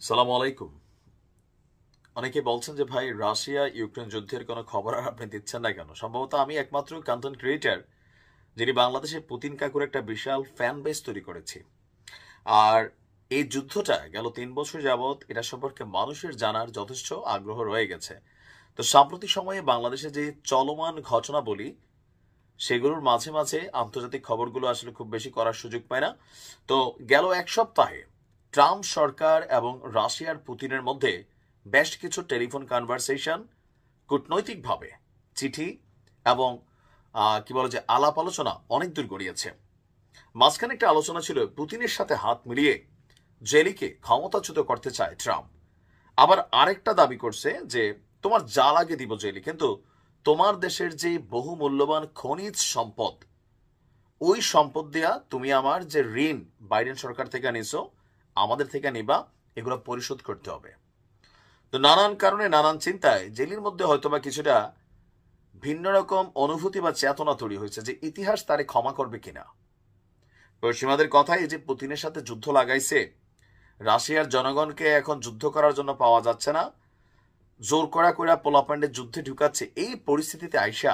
সালাম আলাইকুম। অনেকে বলছেন যে ভাই রাশিয়া ইউক্রেন যুদ্ধের কোনো খবর আর আপনি দিচ্ছেন না কেন? সম্ভবত আমি একমাত্র কন্টেন্ট ক্রিয়েটার যিনি বাংলাদেশে পুতিন কাকুর একটা বিশাল ফ্যান বেস তৈরি করেছি। আর এই যুদ্ধটা গেল 3 বছর যাবৎ এটা সম্পর্কে মানুষের জানার যথেষ্ট আগ্রহ রয়ে গেছে। তো সাম্প্রতিক সময়ে বাংলাদেশে যে চলমান ঘটনা বলি সেগুলোর মাঝে মাঝে আন্তর্জাতিক খবরগুলো আসলে খুব বেশি করার সুযোগ পায় না। তো গেল এক সপ্তাহে ট্রাম্প সরকার এবং রাশিয়ার পুতিনের মধ্যে বেশ কিছু টেলিফোন কনভারসেশন, কূটনৈতিকভাবে চিঠি এবং কি বলে যে আলাপ আলোচনা অনেক দূর গড়িয়েছে। মাঝখানে একটা আলোচনা ছিল পুতিনের সাথে হাত মিলিয়ে জেলিকে ক্ষমতাচ্যুত করতে চায় ট্রাম্প। আবার আরেকটা দাবি করছে যে তোমার যা লাগে দিব জেলি, কিন্তু তোমার দেশের যে বহু মূল্যবান খনিজ সম্পদ, ওই সম্পদ দেয়া তুমি আমার যে ঋণ বাইডেন সরকার থেকে নিছো, আমাদের থেকে নিবা, এগুলো পরিশোধ করতে হবে। তো নানান কারণে নানান চিন্তায় জেলির মধ্যে হয়তোবা কিছুটা ভিন্ন রকম অনুভূতি বা চেতনা তৈরি হয়েছে যে ইতিহাস তারে ক্ষমা করবে কিনা। পশ্চিমাদের কথাই যে পুতিনের সাথে যুদ্ধ লাগাইছে, রাশিয়ার জনগণকে এখন যুদ্ধ করার জন্য পাওয়া যাচ্ছে না, জোর করা কইরা পোলাপান্ডের যুদ্ধে ঢুকাচ্ছে, এই পরিস্থিতিতে আইসা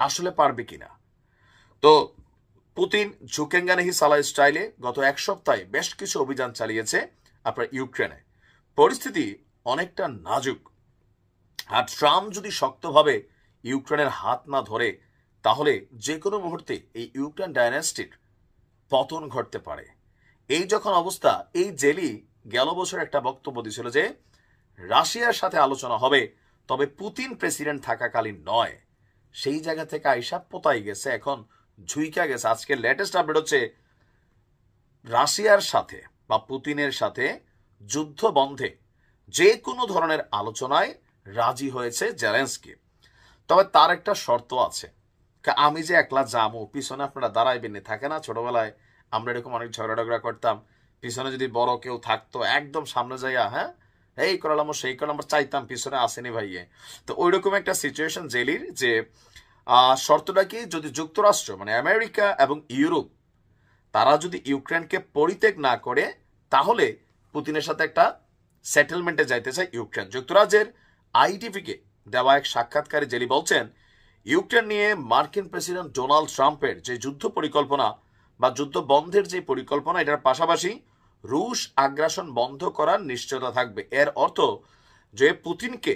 আসলে পারবে কিনা। তো পুতিন ঝুঁকেঙ্গানেহি সালা স্টাইলে গত এক সপ্তাহে বেশ কিছু অভিযান চালিয়েছে আপনার ইউক্রেনে। পরিস্থিতি অনেকটা নাজুক। আর ট্রাম্প যদি শক্তভাবে ইউক্রেনের হাত না ধরে, তাহলে যে কোনো মুহূর্তে এই ইউক্রেন ডায়নাস্টির পতন ঘটতে পারে। এই যখন অবস্থা, এই জেলি গেল বছর একটা বক্তব্য দিয়েছিল যে রাশিয়ার সাথে আলোচনা হবে, তবে পুতিন প্রেসিডেন্ট থাকাকালীন নয়। সেই জায়গা থেকে আইসা পোতাই গেছে, এখন ঝুইকা গেছে। আজকে লেটেস্ট আপডেট হচ্ছে রাশিয়ার সাথে বা পুতিনের সাথে যুদ্ধ বন্ধে যে কোনো ধরনের আলোচনায় রাজি হয়েছে জেলেন্সকি। তবে তার একটা শর্ত আছে, আমি যে একলা যাবো, পিছনে আপনারা দাঁড়াইবেন, থাকে না ছোটবেলায় আমরা এরকম অনেক ঝগড়া টগড়া করতাম, পিছনে যদি বড় কেউ থাকতো একদম সামনে যাইয়া হ্যাঁ এই করলাম সেই করলাম, আমরা চাইতাম পিছনে আসেনি ভাইয়ে। তো ওই রকম একটা সিচুয়েশন জেলির, যে শর্তটা কি, যদি যুক্তরাষ্ট্র মানে আমেরিকা এবং ইউরোপ তারা যদি ইউক্রেনকে পরিত্যাগ না করে, তাহলে পুতিনের সাথে একটা সেটেলমেন্টে যাইতে চায় ইউক্রেন। যুক্তরাজ্যের আইটিভিকে দেওয়া এক সাক্ষাৎকারে জেলি বলছেন, ইউক্রেন নিয়ে মার্কিন প্রেসিডেন্ট ডোনাল্ড ট্রাম্পের যে যুদ্ধ পরিকল্পনা বা যুদ্ধ বন্ধের যে পরিকল্পনা, এটার পাশাপাশি রুশ আগ্রাসন বন্ধ করার নিশ্চয়তা থাকবে। এর অর্থ যে পুতিনকে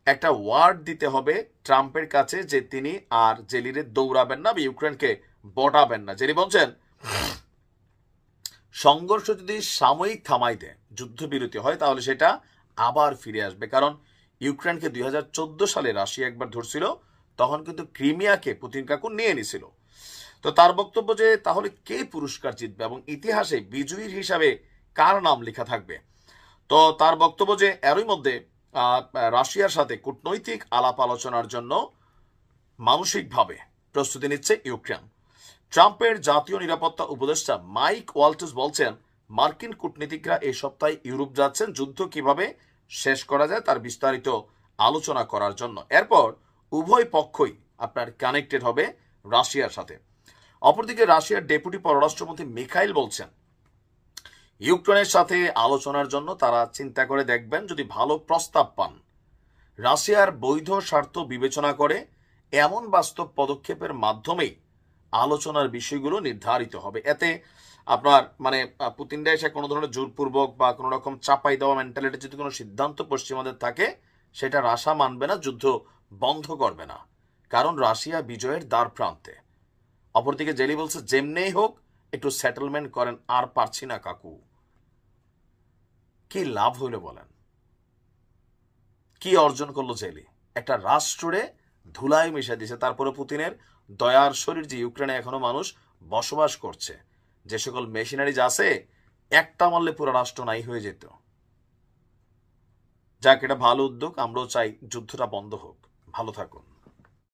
একটা ওয়ার্ড দিতে হবে ট্রাম্পের কাছে যে তিনি আর জেলিরে দৌড়াবেন না বা ইউক্রেনকে বটাবেন না। জেলি বলছেন, সংঘর্ষ যদি সাময়িক থামাই দেয়, যুদ্ধবিরতি হয়, তাহলে সেটা আবার ফিরে আসবে। কারণ ইউক্রেনকে 2014 সালে রাশিয়া একবার ধরছিল, তখন কিন্তু ক্রিমিয়াকে পুতিন কাকু নিয়ে নিছিল। তো তার বক্তব্য যে তাহলে কে পুরস্কার জিতবে এবং ইতিহাসে বিজয়ীর হিসাবে কার নাম লেখা থাকবে। তো তার বক্তব্য যে এরই মধ্যে রাশিয়ার সাথে কূটনৈতিক আলাপ আলোচনার জন্য মানসিকভাবে প্রস্তুতি নিচ্ছে ইউক্রেন। ট্রাম্পের জাতীয় নিরাপত্তা উপদেষ্টা মাইক ওয়ালটস বলছেন, মার্কিন কূটনীতিকরা এই সপ্তাহে ইউরোপ যাচ্ছেন যুদ্ধ কিভাবে শেষ করা যায় তার বিস্তারিত আলোচনা করার জন্য। এরপর উভয় পক্ষই আপনার কানেক্টেড হবে রাশিয়ার সাথে। অপরদিকে রাশিয়ার ডেপুটি পররাষ্ট্রমন্ত্রী মিখাইল বলছেন, ইউক্রেনের সাথে আলোচনার জন্য তারা চিন্তা করে দেখবেন, যদি ভালো প্রস্তাব পান রাশিয়ার বৈধ স্বার্থ বিবেচনা করে এমন বাস্তব পদক্ষেপের মাধ্যমেই আলোচনার বিষয়গুলো নির্ধারিত হবে। এতে আপনার মানে পুতিনরা এসে কোনো ধরনের জোরপূর্বক বা কোনো রকম চাপাই দেওয়া মেন্টালিটি যদি কোনো সিদ্ধান্ত পশ্চিমাদের থাকে, সেটা রাশিয়া মানবে না, যুদ্ধ বন্ধ করবে না, কারণ রাশিয়া বিজয়ের দ্বার প্রান্তে। অপরদিকে জেলি বলছে, যেমনেই হোক একটু সেটেলমেন্ট করেন, আর পারছি না কাকু। কি লাভ হইল বলেন? কি অর্জন করলো জেলি? একটা রাষ্ট্রে ধুলায় মিশে দিছে। তারপরে পুতিনের দয়ার শরীর যে ইউক্রেনে এখনো মানুষ বসবাস করছে, যে সকল মেশিনারিজ আছে, একটা মারলে পুরো রাষ্ট্র নাই হয়ে যেত। যাক, এটা ভালো উদ্যোগ, আমরাও চাই যুদ্ধটা বন্ধ হোক। ভালো থাকুন।